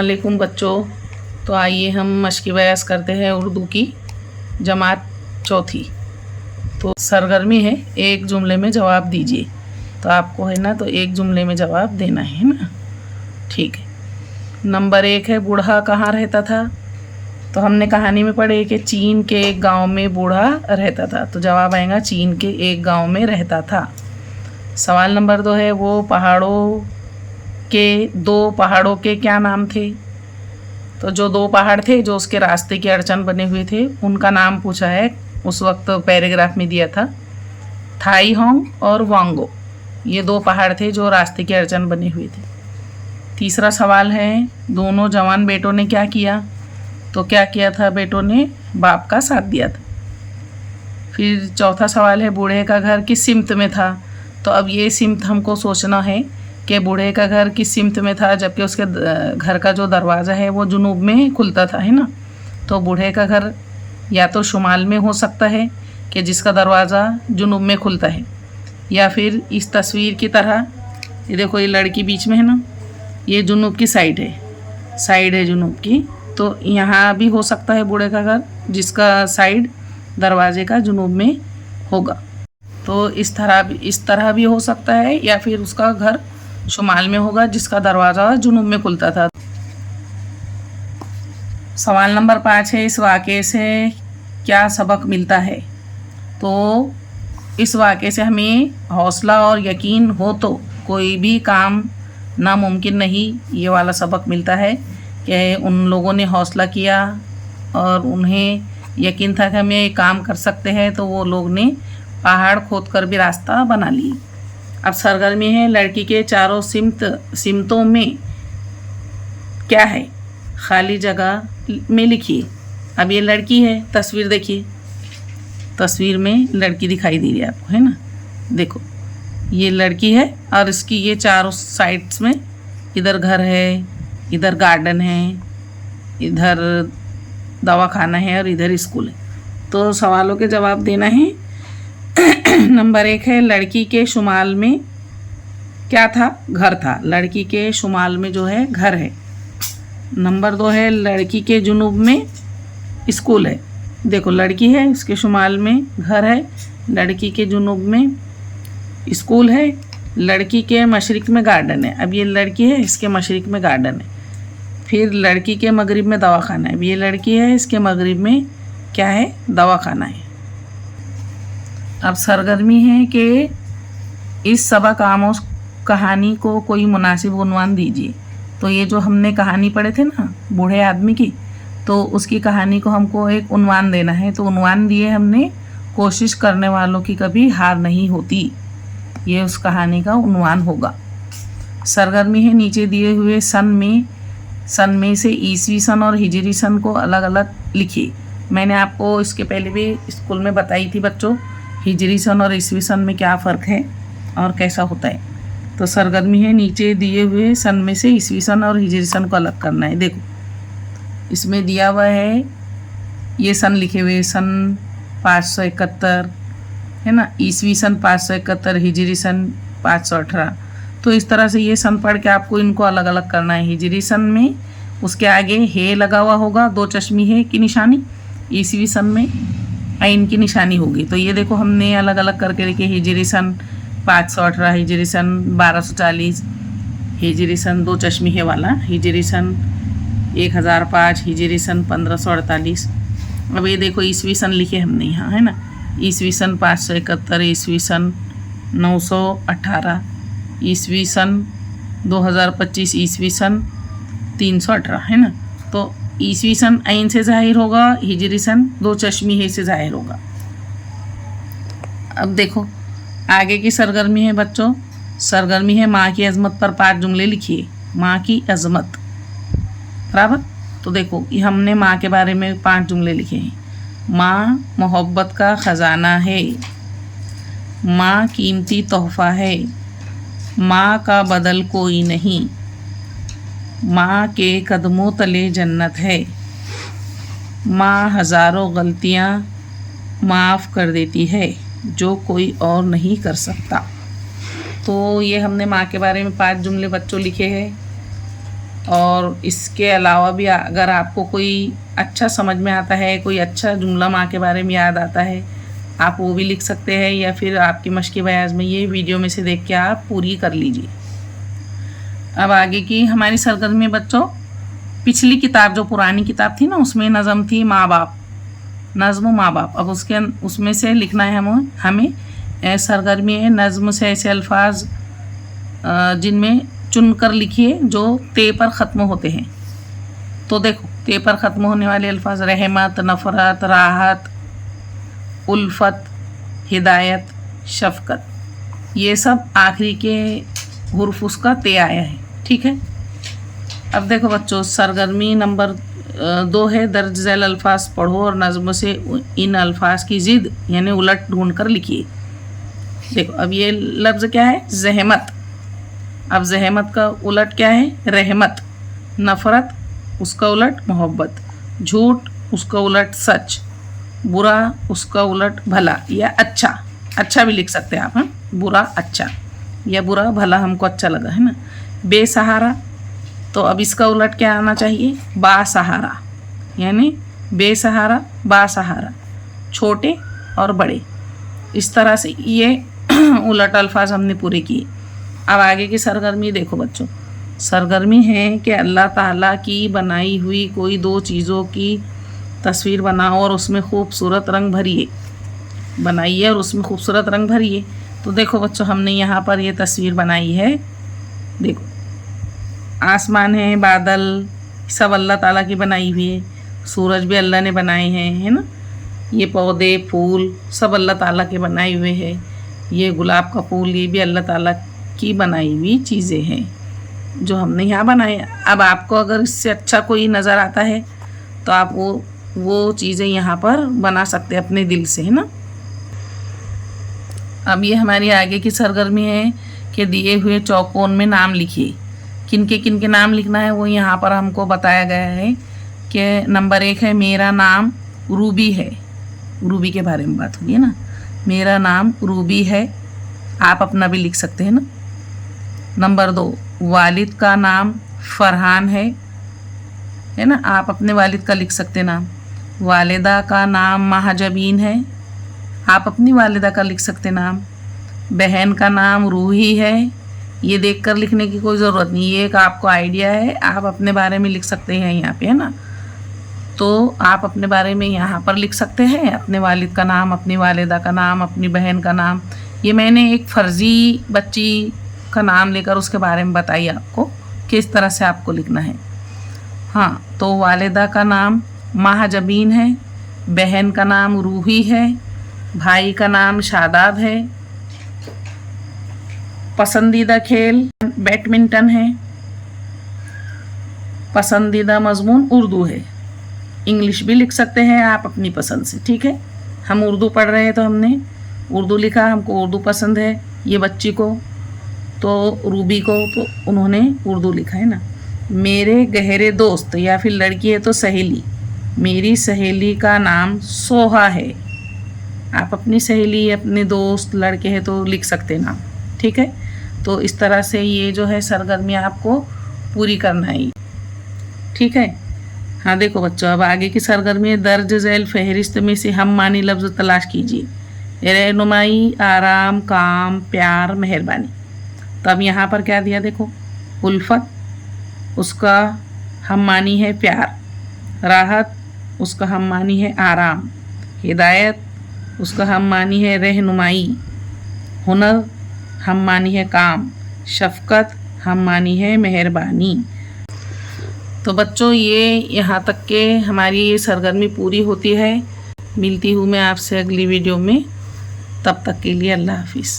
अस्सलामुअलैकुम बच्चों। तो आइए हम मश्क बयास करते हैं उर्दू की जमात चौथी। तो सरगर्मी है, एक जुमले में जवाब दीजिए। तो आपको है ना, तो एक जुमले में जवाब देना है ना। ठीक है। नंबर 1 है, बूढ़ा कहाँ रहता था। तो हमने कहानी में पढ़े कि चीन के एक गांव में बूढ़ा रहता था। तो जवाब आएगा चीन के एक गांव में रहता था। सवाल नंबर 2 है, वो दो पहाड़ों के क्या नाम थे। तो जो दो पहाड़ थे जो उसके रास्ते की अड़चन बने हुए थे, उनका नाम पूछा है। उस वक्त पैराग्राफ में दिया था, थाई होंग और वांगो। ये दो पहाड़ थे जो रास्ते की अड़चन बने हुए थे। तीसरा सवाल है, दोनों जवान बेटों ने क्या किया। तो क्या किया था, बेटों ने बाप का साथ दिया था। फिर चौथा सवाल है, बूढ़े का घर किस सिमत में था। तो अब ये सिमत हमको सोचना है कि बूढ़े का घर किस सिमत में था, जबकि उसके घर का जो दरवाज़ा है वो जुनूब में खुलता था, है ना। तो बूढ़े का घर या तो शुमाल में हो सकता है कि जिसका दरवाज़ा जुनूब में खुलता है, या फिर इस तस्वीर की तरह, ये देखो ये लड़की बीच में है ना, ये जुनूब की साइड है जुनूब की। तो यहाँ भी हो सकता है बूढ़े का घर जिसका साइड दरवाजे का जुनूब में होगा। तो इस तरह भी हो सकता है, या फिर उसका घर शुमाल में होगा जिसका दरवाज़ा जुनूब में खुलता था। सवाल नंबर 5 है, इस वाक़े से क्या सबक मिलता है। तो इस वाक़े से हमें हौसला और यकीन हो तो कोई भी काम नामुमकिन नहीं, ये वाला सबक मिलता है कि उन लोगों ने हौसला किया और उन्हें यकीन था कि हम ये काम कर सकते हैं, तो वो लोग ने पहाड़ खोद कर भी रास्ता बना लिए। अब सरगर्मी है, लड़की के चारों सिमतों में क्या है, खाली जगह में लिखिए। अब ये लड़की है, तस्वीर देखिए, तस्वीर में लड़की दिखाई दे रही है आपको, है ना। देखो ये लड़की है और इसकी ये चारों साइड्स में, इधर घर है, इधर गार्डन है, इधर दवाखाना है और इधर स्कूल है। तो सवालों के जवाब देना है। नंबर 1 है, लड़की के शुमाल में क्या था, घर था। लड़की के शुमाल में जो है घर है। नंबर 2 है, लड़की के जुनूब में स्कूल है। देखो लड़की है, इसके शुमाल में घर है, लड़की के जुनूब में स्कूल है, लड़की के मशरिक में गार्डन है। अब ये लड़की है, इसके मशरिक में गार्डन है। फिर लड़की के मगरिब में दवाखाना है। अब ये लड़की है, इसके मगरिब में क्या है, दवाखाना है। अब सरगर्मी है कि इस सबक आमोज कहानी को कोई मुनासिब उन्वान दीजिए। तो ये जो हमने कहानी पढ़े थे ना बूढ़े आदमी की, तो उसकी कहानी को हमको एक उन्वान देना है। तो उन्वान दिए हमने, कोशिश करने वालों की कभी हार नहीं होती। ये उस कहानी का उन्वान होगा। सरगर्मी है, नीचे दिए हुए सन में से ईसवी सन और हिजरी सन को अलग अलग लिखिए। मैंने आपको इसके पहले भी स्कूल में बताई थी बच्चों, हिजरी सन और ईसवी सन में क्या फ़र्क है और कैसा होता है। तो सरगर्मी है, नीचे दिए हुए सन में से ईसवी सन और हिजरी सन को अलग करना है। देखो इसमें दिया हुआ है, ये सन लिखे हुए, सन 571 है ना, ईसवी सन 571, हिजरी सन 518। तो इस तरह से ये सन पढ़ के आपको इनको अलग अलग करना है। हिजरी सन में उसके आगे हे लगा हुआ होगा, 2 चश्मी है की निशानी। ईसवी सन में आइन की निशानी होगी। तो ये देखो हमने अलग अलग करके लिखे, हिजरी सन 518, हिजरी सन 1240, हिजरी सन 2 चश्मी है वाला, हिजरी सन 1005, हिजरी सन 1548। अब ये देखो ईसवी सन लिखे हमने यहाँ, है ना, ईसवी सन 571, ईसवी सन 918, ईसवी सन 2025, ईसवी सन 318, है ना। तो ईसवी सन आइन से ज़ाहिर होगा, हिजरी सन 2 चश्मी है से ज़ाहिर होगा। अब देखो आगे की सरगर्मी है बच्चों, सरगर्मी है, माँ की अज़मत पर 5 जुमले लिखिए। माँ की अज़मत, बराबर। तो देखो ये हमने माँ के बारे में 5 जुमले लिखे हैं। माँ मोहब्बत का ख़जाना है, माँ कीमती तोहफ़ा है, माँ का बदल कोई नहीं, माँ के कदमों तले जन्नत है, माँ हज़ारों गलतियाँ माफ़ कर देती है जो कोई और नहीं कर सकता। तो ये हमने माँ के बारे में 5 जुमले बच्चों लिखे हैं। और इसके अलावा भी अगर आपको कोई अच्छा समझ में आता है, कोई अच्छा जुमला माँ के बारे में याद आता है, आप वो भी लिख सकते हैं, या फिर आपकी मश्क़ बयाज़ में ये वीडियो में से देख के आप पूरी कर लीजिए। अब आगे की हमारी सरगर्मी बच्चों, पिछली किताब जो पुरानी किताब थी ना, उसमें नज़म थी माँ बाप, नज़्म माँ बाप। अब उसमें से लिखना है हमें सरगर्मी है नज़्म से ऐसे अल्फाज जिनमें चुनकर लिखिए जो ते पर ख़त्म होते हैं। तो देखो, ते पर ख़त्म होने वाले अल्फाज रहमत, नफ़रत, राहत, उल्फत, हिदायत, शफ़क़त, ये सब आखिरी के हुर्फ उसका ते आया है। ठीक है। अब देखो बच्चों, सरगर्मी नंबर 2 है दर्ज झैल अल्फाज पढ़ो और नज़्म से इन अल्फाज की ज़िद यानी उलट ढूंढ कर लिखिए। देखो, अब ये लफ्ज़ क्या है? ज़हमत। अब ज़हमत का उलट क्या है? रहमत। नफ़रत, उसका उलट मोहब्बत। झूठ, उसका उलट सच। बुरा, उसका उलट भला या अच्छा। अच्छा भी लिख सकते हैं आप, हाँ, बुरा अच्छा, या बुरा भला हमको अच्छा लगा, है ना। बेसहारा, तो अब इसका उलट क्या आना चाहिए? बासहारा, यानी बेसहारा बासहारा। छोटे और बड़े, इस तरह से ये उलट अल्फाज हमने पूरे किए। अब आगे की सरगर्मी देखो बच्चों, सरगर्मी है कि अल्लाह ताला की बनाई हुई कोई 2 चीज़ों की तस्वीर बनाओ और उसमें खूबसूरत रंग भरिए। बनाइए और उसमें खूबसूरत रंग भरिए। तो देखो बच्चों, हमने यहाँ पर ये तस्वीर बनाई है। देखो, आसमान है, बादल, सब अल्लाह ताला की बनाई हुई है। सूरज भी अल्लाह ने बनाए हैं, है ना। ये पौधे, फूल सब अल्लाह ताला के बनाए हुए हैं। ये गुलाब का फूल, ये भी अल्लाह ताला की बनाई हुई चीज़ें हैं जो हमने यहाँ बनाए। अब आपको अगर इससे अच्छा कोई नज़र आता है तो आप वो चीज़ें यहाँ पर बना सकते हैं अपने दिल से, है ना। अब ये हमारी आगे की सरगर्मी है कि दिए हुए चौकोन में नाम लिखिए। किनके नाम लिखना है वो यहाँ पर हमको बताया गया है कि नंबर 1 है मेरा नाम रूबी है। रूबी के बारे में बात हो रही है ना। मेरा नाम रूबी है, आप अपना भी लिख सकते हैं ना। नंबर 2, वालिद का नाम फरहान है ना, आप अपने वालिद का लिख सकते हैं नाम। वालिदा का नाम महाजबीन है, आप अपनी वालिदा का लिख सकते नाम। बहन का नाम रूही है, ये देखकर लिखने की कोई ज़रूरत नहीं, ये एक आपको आइडिया है, आप अपने बारे में लिख सकते हैं यहाँ पे, है ना। तो आप अपने बारे में यहाँ पर लिख सकते हैं अपने वालिद का नाम, अपनी वालिदा का नाम, अपनी बहन का नाम। ये मैंने एक फ़र्ज़ी बच्ची का नाम लेकर उसके बारे में बताई आपको किस तरह से आपको लिखना है। हाँ, तो वालिदा का नाम महाजबीन है, बहन का नाम रूही है, भाई का नाम शादाब है, पसंदीदा खेल बैडमिंटन है, पसंदीदा मज़मून उर्दू है। इंग्लिश भी लिख सकते हैं आप अपनी पसंद से, ठीक है। हम उर्दू पढ़ रहे हैं तो हमने उर्दू लिखा, हमको उर्दू पसंद है। ये बच्ची को तो रूबी को तो उन्होंने उर्दू लिखा है ना। मेरे गहरे दोस्त, या फिर लड़की है तो सहेली, मेरी सहेली का नाम सोहा है। आप अपनी सहेली, अपने दोस्त, लड़के हैं तो लिख सकते नाम, ठीक है। तो इस तरह से ये जो है सरगर्मी आपको पूरी करना है, ठीक है। हाँ देखो बच्चों, अब आगे की सरगर्मी है दर्ज झैल फहरिस्त में से हम मानी लफ्ज़ तलाश कीजिए। रहनुमाई, आराम, काम, प्यार, मेहरबानी। तो अब यहाँ पर क्या दिया देखो, उल्फत, उसका हम मानी है प्यार। राहत, उसका हम मानी है आराम। हिदायत, उसका हम मानी है रहनुमाई। हुनर, हम मानी है काम। शफ़क़त, हम मानी है मेहरबानी। तो बच्चों, ये यहाँ तक के हमारी ये सरगर्मी पूरी होती है। मिलती हूँ मैं आपसे अगली वीडियो में, तब तक के लिए अल्लाह हाफिज़।